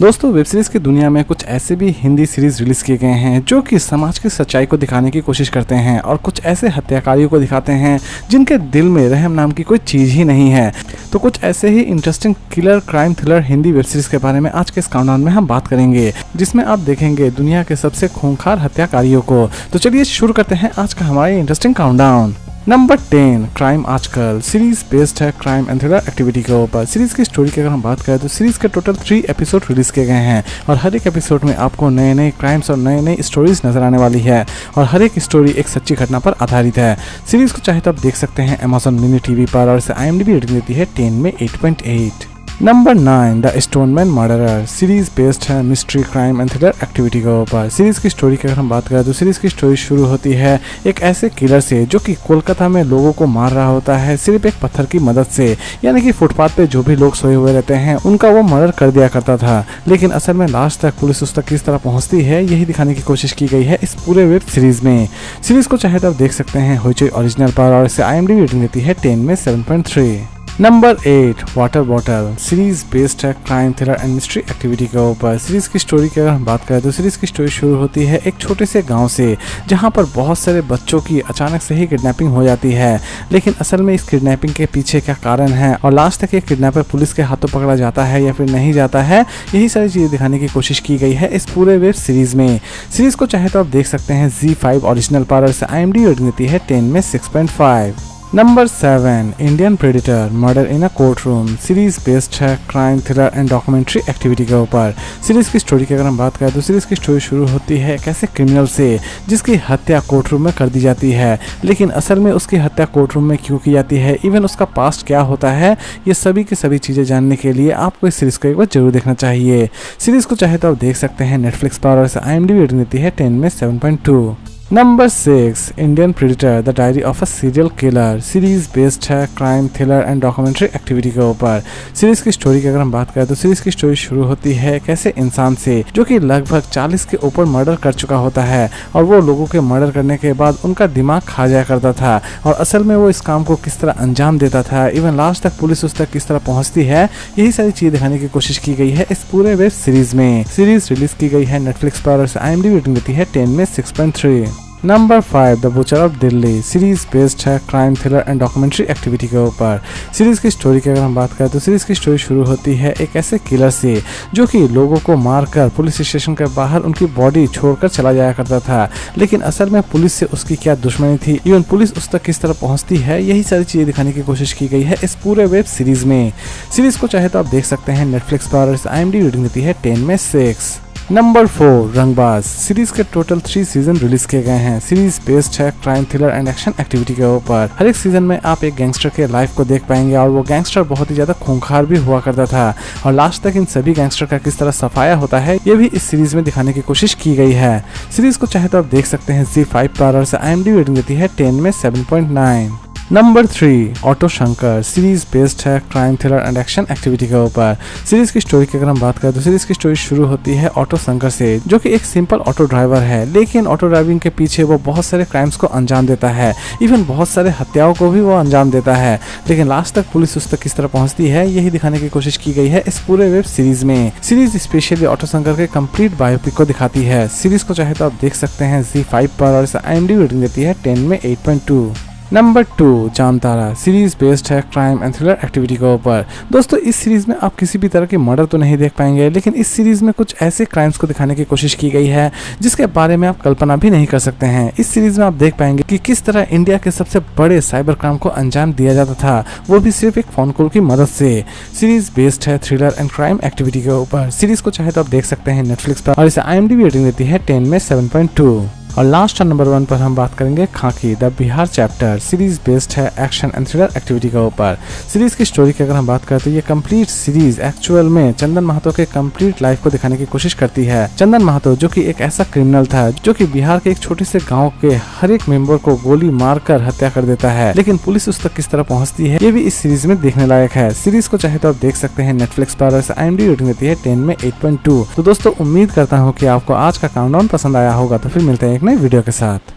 दोस्तों, web series की दुनिया में कुछ ऐसे भी हिंदी सीरीज रिलीज किए गए हैं जो कि समाज की सच्चाई को दिखाने की कोशिश करते हैं और कुछ ऐसे हत्याकारियों को दिखाते हैं जिनके दिल में रहम नाम की कोई चीज ही नहीं है। तो कुछ ऐसे ही interesting killer crime thriller Hindi web series के बारे में आज के इस काउंटडाउन में हम बात करेंगे, जिसमें आप देखेंगे दुनिया के सबसे खूंखार हत्याकारियों को। तो चलिए शुरू करते हैं आज का हमारा इंटरेस्टिंग काउंटडाउन। नंबर 10, क्राइम आजकल। सीरीज बेस्ड है क्राइम एंड थ्रिलर एक्टिविटी के ऊपर। सीरीज की स्टोरी की अगर हम बात करें तो सीरीज के टोटल 3 एपिसोड रिलीज किए गए हैं और हर एक एपिसोड में आपको नए नए क्राइम्स और नए नए स्टोरीज नजर आने वाली है और हर एक स्टोरी एक सच्ची घटना पर आधारित है। सीरीज को चाहे तो आप देख सकते हैं Amazon मिनी टीवी पर और इसे IMDb रेटिंग देती है 10 में 8.8। Number 9, the Stoneman murderer. Series based है mystery crime and thriller activity के ऊपर। सीरीज की स्टोरी की अगर हम बात करें तो सीरीज की स्टोरी शुरू होती है एक ऐसे किलर से जो कि कोलकाता में लोगों को मार रहा होता है सिर्फ एक पत्थर की मदद से, यानी कि फुटपाथ पे जो भी लोग सोए हुए रहते हैं उनका वो मर्डर कर दिया करता था। लेकिन असल में लास्ट तक पुलिस उस तक किस तरह पहुंचती है यही दिखाने की कोशिश की गई है इस पूरे वेब सीरीज में। सीरीज को चाहे तो आप देख सकते हैं होइचई ओरिजिनल पर और इसे IMDb रेटिंग देती है 10 में 7.3। Number 8, water bottle. Series based है crime thriller and mystery activity के ऊपर। सीरीज की स्टोरी की अगर हम बात करें तो सीरीज की स्टोरी शुरू होती है एक छोटे से गांव से जहां पर बहुत सारे बच्चों की अचानक से ही किडनैपिंग हो जाती है। लेकिन असल में इस किडनैपिंग के पीछे क्या कारण है और लास्ट तक ये किडनैपर पुलिस के हाथों पकड़ा जाता है या फिर नहीं जाता है, यही सारी चीजें दिखाने की कोशिश की गई है इस पूरे वेब सीरीज में। सीरीज को चाहे तो आप देख सकते हैं ZEE5 ओरिजिनल पर और इसे IMDb रेटिंग देती है 10 में 6.5। Number 7, Indian predator murder in a courtroom. Series based है crime thriller and documentary activity के ऊपर। सीरीज की स्टोरी की अगर हम बात करें तो सीरीज की स्टोरी शुरू होती है एक ऐसे क्रिमिनल से जिसकी हत्या कोर्ट रूम में कर दी जाती है। लेकिन असल में उसकी हत्या कोर्ट रूम में क्यों की जाती है, इवन उसका पास्ट क्या होता है, ये सभी की सभी चीजें जानने के लिए आपको इस सीरीज को एक बार जरूर देखना चाहिए। सीरीज को चाहे तो आप देख सकते हैं नेटफ्लिक्स पर और इसे IMDb रेटिंग देती है 10 में 7.2। Number 6, Indian predator the diary of a serial killer. Series based है crime thriller and documentary activity के ऊपर। सीरीज की स्टोरी की अगर हम बात करें तो सीरीज की स्टोरी शुरू होती है एक ऐसे इंसान से जो कि लगभग 40 के ऊपर मर्डर कर चुका होता है और वो लोगों के मर्डर करने के बाद उनका दिमाग खा जाया करता था और असल में वो इस काम को किस तरह अंजाम देता था, इवन लास्ट तक पुलिस उस तक किस तरह पहुंचती है, यही सारी चीजें दिखाने की कोशिश की गई है इस पूरे वेब सीरीज में। सीरीज रिलीज की गई है नेटफ्लिक्स पर और IMDb रेटिंग देती है 10 में 6.3। Number 5, the butcher of Delhi. Series based है crime thriller and documentary activity के ऊपर। सीरीज की स्टोरी की अगर हम बात करें तो सीरीज की स्टोरी शुरू होती है एक ऐसे किलर से जो कि लोगों को मारकर पुलिस स्टेशन के बाहर उनकी बॉडी छोड़कर चला जाया करता था। लेकिन असल में पुलिस से उसकी क्या दुश्मनी थी, इवन पुलिस उस तक किस तरह पहुंचती है, यही सारी चीजें दिखाने की कोशिश की गई है इस पूरे वेब सीरीज में। सीरीज को चाहे तो आप देख सकते हैं नेटफ्लिक्स पर और IMDb रेटिंग देती है 10 में 6। नंबर 4, रंगबाज। सीरीज के टोटल 3 सीजन रिलीज किए गए हैं। सीरीज बेस्ड है crime thriller and action activity के ऊपर। हर एक सीजन में आप एक गैंगस्टर के लाइफ को देख पाएंगे और वो गैंगस्टर बहुत ही ज्यादा खूंखार भी हुआ करता था और लास्ट तक इन सभी गैंगस्टर का किस तरह सफाया होता है ये भी इस सीरीज में दिखाने की कोशिश की गई है। सीरीज को चाहे तो आप देख सकते हैं ZEE5 पर और IMDb रेटिंग देती है 10 में 7.9। Number 3, auto Shankar. Series based है crime thriller and action activity के ऊपर। सीरीज की स्टोरी की अगर हम बात करें तो सीरीज की स्टोरी शुरू होती है ऑटो शंकर से जो कि एक सिंपल ऑटो ड्राइवर है, लेकिन ऑटो ड्राइविंग के पीछे वो बहुत सारे क्राइम्स को अंजाम देता है, इवन बहुत सारे हत्याओं को भी वो अंजाम देता है। लेकिन लास्ट तक पुलिस उस तक किस तरह पहुंचती है यही दिखाने की कोशिश की गई है इस पूरे वेब सीरीज में। सीरीज स्पेशली ऑटो शंकर के कंप्लीट बायोपिक को दिखाती है। सीरीज को चाहे तो आप देख सकते हैं ZEE5 पर और IMDb रेटिंग देती है 10 में 8.2। नंबर 2, जामतारा। सीरीज बेस्ड है क्राइम एंड थ्रिलर एक्टिविटी के ऊपर। दोस्तों, इस सीरीज में आप किसी भी तरह के मर्डर तो नहीं देख पाएंगे, लेकिन इस सीरीज में कुछ ऐसे क्राइम्स को दिखाने की कोशिश की गई है जिसके बारे में आप कल्पना भी नहीं कर सकते हैं। इस सीरीज में आप देख पाएंगे कि किस तरह इंडिया के सबसे बड़े साइबर क्राइम को अंजाम दिया जाता था, वो भी सिर्फ एक फोन कॉल की मदद से। सीरीज बेस्ड है थ्रिलर एंड क्राइम एक्टिविटी के ऊपर। सीरीज को चाहे तो आप देख सकते हैं नेटफ्लिक्स पर और इसे IMDb रेटिंग देती है 10 में 7.2। और लास्ट नंबर 1 पर हम बात करेंगे खाकी the Bihar chapter. Series based है एक्शन एंड थ्रिलर एक्टिविटी के ऊपर। सीरीज की स्टोरी की अगर हम बात करें तो ये कंप्लीट सीरीज एक्चुअल में चंदन महतो के कंप्लीट लाइफ को दिखाने की कोशिश करती है। चंदन महतो जो कि एक ऐसा क्रिमिनल था जो कि बिहार के एक छोटे से गांव के हर एक मेंबर को गोली मारकर हत्या कर देता है, लेकिन पुलिस उस तक किस तरह पहुंचती है ये भी इस सीरीज में देखने लायक है। सीरीज को चाहे तो आप देख सकते हैं नेटफ्लिक्स पर और IMDb रेटिंग देती है 10 में 8.2। तो दोस्तों, उम्मीद करता हूँ कि आपको आज का काउंटडाउन पसंद आया होगा। तो फिर मिलते हैं एक नई वीडियो के साथ।